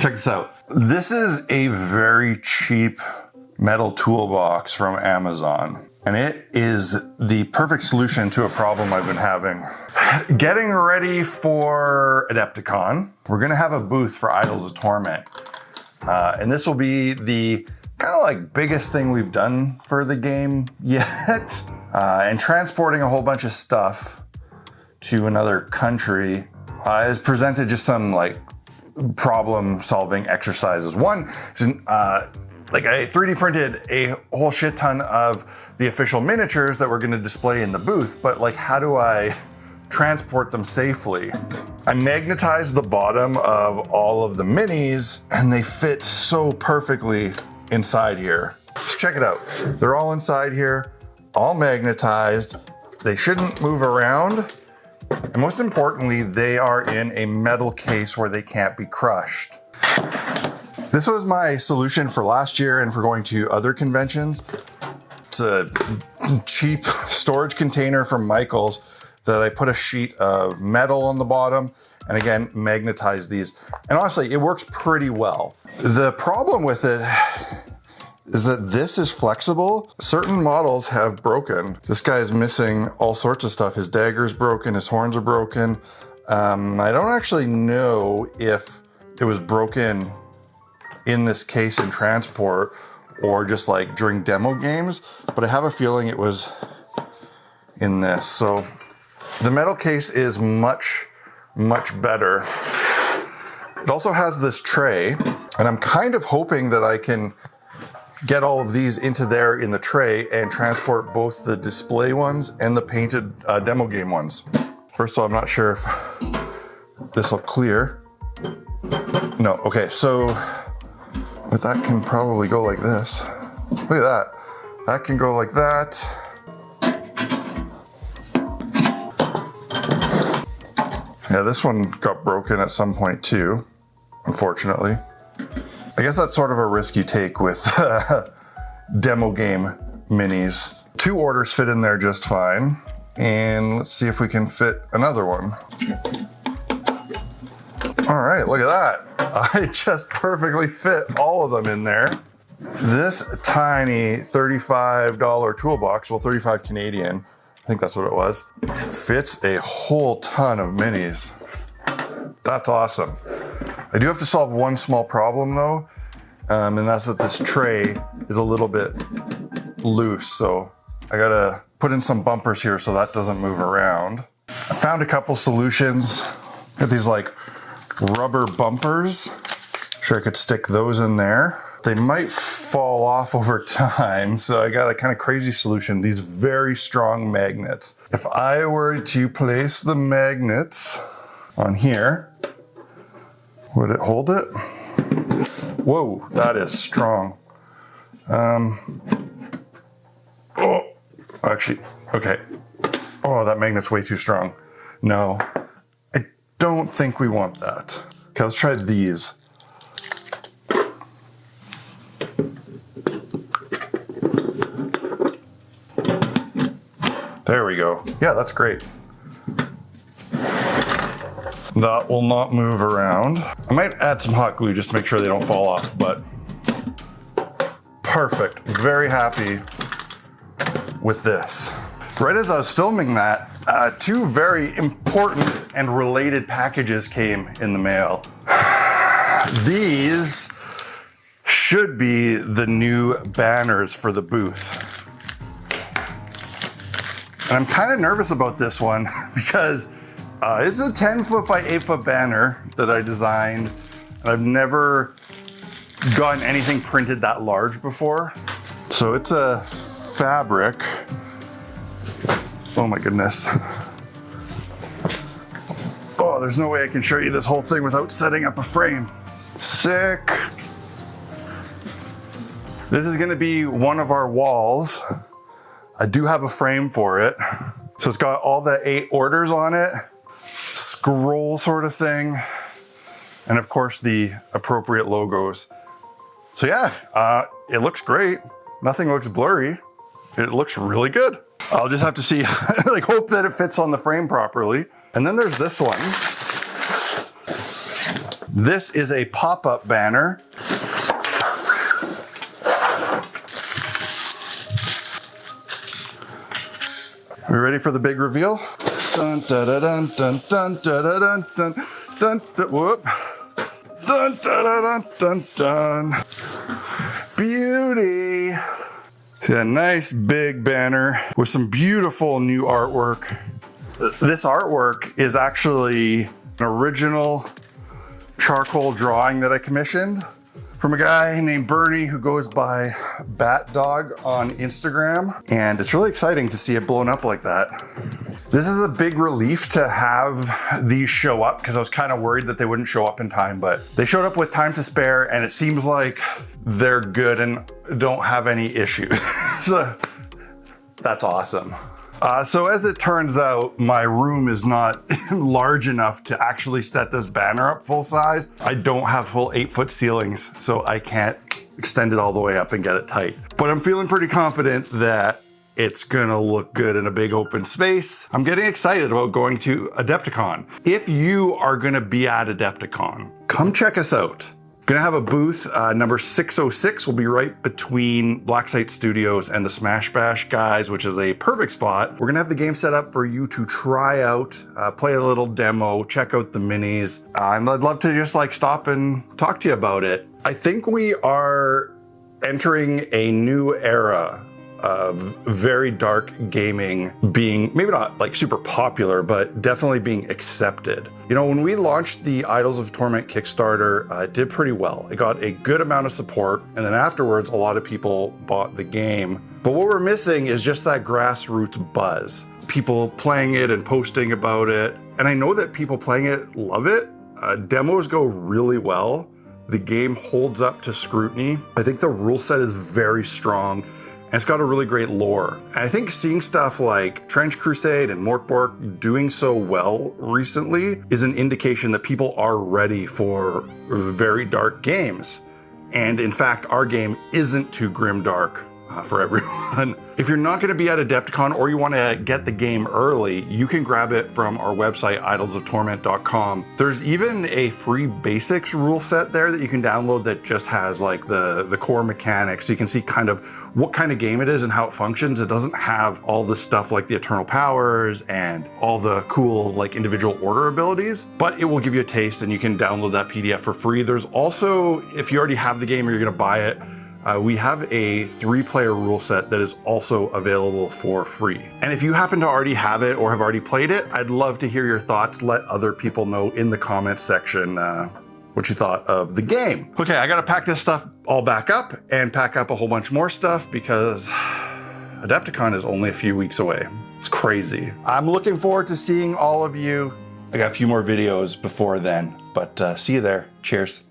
Check this out. This is a very cheap metal toolbox from Amazon, and it is the perfect solution to a problem I've been having. Getting ready for Adepticon, we're gonna have a booth for Idols of Torment. And this will be the kind of like biggest thing we've done for the game yet. And transporting a whole bunch of stuff to another country has presented just some like problem solving exercises. One, like I 3D printed a whole shit ton of the official miniatures that we're gonna display in the booth, but like how do I transport them safely? I magnetized the bottom of all of the minis and they fit so perfectly inside here. Just check it out. They're all inside here, all magnetized. They shouldn't move around. And most importantly, they are in a metal case where they can't be crushed. This was my solution for last year and for going to other conventions. It's a cheap storage container from Michael's that I put a sheet of metal on the bottom and again, magnetize these. And honestly, it works pretty well. The problem with it is that this is flexible. Certain models have broken. This guy is missing all sorts of stuff. His dagger's broken, his horns are broken. I don't actually know if it was broken in this case in transport or just like during demo games, but I have a feeling it was in this. So the metal case is much better. It also has this tray, and I'm kind of hoping that I can get all of these into there in the tray and transport both the display ones and the painted demo game ones. First of all, I'm not sure if this will clear. No, okay, so but that can probably go like this. Look at that. That can go like that. Yeah, this one got broken at some point too, unfortunately. I guess that's sort of a risk you take with demo game minis. 2 orders fit in there just fine. And let's see if we can fit another one. All right, look at that. I just perfectly fit all of them in there. This tiny $35 toolbox, well, 35 Canadian, I think that's what it was, fits a whole ton of minis. That's awesome. I do have to solve one small problem though, and that's that this tray is a little bit loose, so I gotta put in some bumpers here so that doesn't move around. I found a couple solutions. Got these like rubber bumpers. Sure I could stick those in there. They might fall off over time, so I got a kind of crazy solution. These very strong magnets. If I were to place the magnets on here, would it hold it? Whoa, that is strong. Oh, actually, okay. Oh, that magnet's way too strong. No, I don't think we want that. Okay, let's try these. There we go. Yeah, that's great. That will not move around. I might add some hot glue just to make sure they don't fall off, but perfect. Very happy with this. Right as I was filming that, 2 very important and related packages came in the mail. These should be the new banners for the booth. And I'm kind of nervous about this one because it's a 10-foot by 8-foot banner that I designed. And I've never gotten anything printed that large before. So it's a fabric. Oh my goodness. Oh, there's no way I can show you this whole thing without setting up a frame. Sick. This is gonna be one of our walls. I do have a frame for it. So it's got all the 8 orders on it, scroll sort of thing, and of course the appropriate logos. So yeah, it looks great. Nothing looks blurry. It looks really good. I'll just have to see, like hope that it fits on the frame properly. And then there's this one. This is a pop-up banner. Are we ready for the big reveal? Dun dun dun dun dun dun dun dun dun dun. Whoop. Dun dun dun dun dun. Beauty. See a nice big banner with some beautiful new artwork. This artwork is actually an original charcoal drawing that I commissioned from a guy named Bernie who goes by Bat Dog on Instagram. And it's really exciting to see it blown up like that. This is a big relief to have these show up because I was kind of worried that they wouldn't show up in time, but they showed up with time to spare and it seems like they're good and don't have any issues. So that's awesome. So as it turns out, my room is not large enough to actually set this banner up full size. I don't have full 8-foot ceilings, so I can't extend it all the way up and get it tight. But I'm feeling pretty confident that it's gonna look good in a big open space. I'm getting excited about going to Adepticon. If you are gonna be at Adepticon, come check us out. Gonna have a booth, number 606 will be right between Blacksite Studios and the Smash Bash guys, which is a perfect spot. We're gonna have the game set up for you to try out, play a little demo, check out the minis, and I'd love to just like stop and talk to you about it. I think we are entering a new era of very dark gaming being, maybe not like super popular, but definitely being accepted. You know, when we launched the Idols of Torment Kickstarter, it did pretty well. It got a good amount of support, and then afterwards, a lot of people bought the game. But what we're missing is just that grassroots buzz. People playing it and posting about it. And I know that people playing it love it. Demos go really well. The game holds up to scrutiny. I think the rule set is very strong. And it's got a really great lore. And I think seeing stuff like Trench Crusade and Morkbork doing so well recently is an indication that people are ready for very dark games. And in fact, our game isn't too grimdark for everyone. If you're not going to be at Adepticon or you want to get the game early, you can grab it from our website, idolsoftorment.com. There's even a free basics rule set there that you can download that just has like the core mechanics. So you can see kind of what kind of game it is and how it functions. It doesn't have all the stuff like the Eternal Powers and all the cool like individual order abilities, but it will give you a taste and you can download that PDF for free. There's also, if you already have the game or you're going to buy it, we have a 3-player rule set that is also available for free. And if you happen to already have it or have already played it, I'd love to hear your thoughts. Let other people know in the comments section what you thought of the game. Okay, I gotta pack this stuff all back up and pack up a whole bunch more stuff because Adepticon is only a few weeks away. It's crazy. I'm looking forward to seeing all of you. I got a few more videos before then, but see you there. Cheers.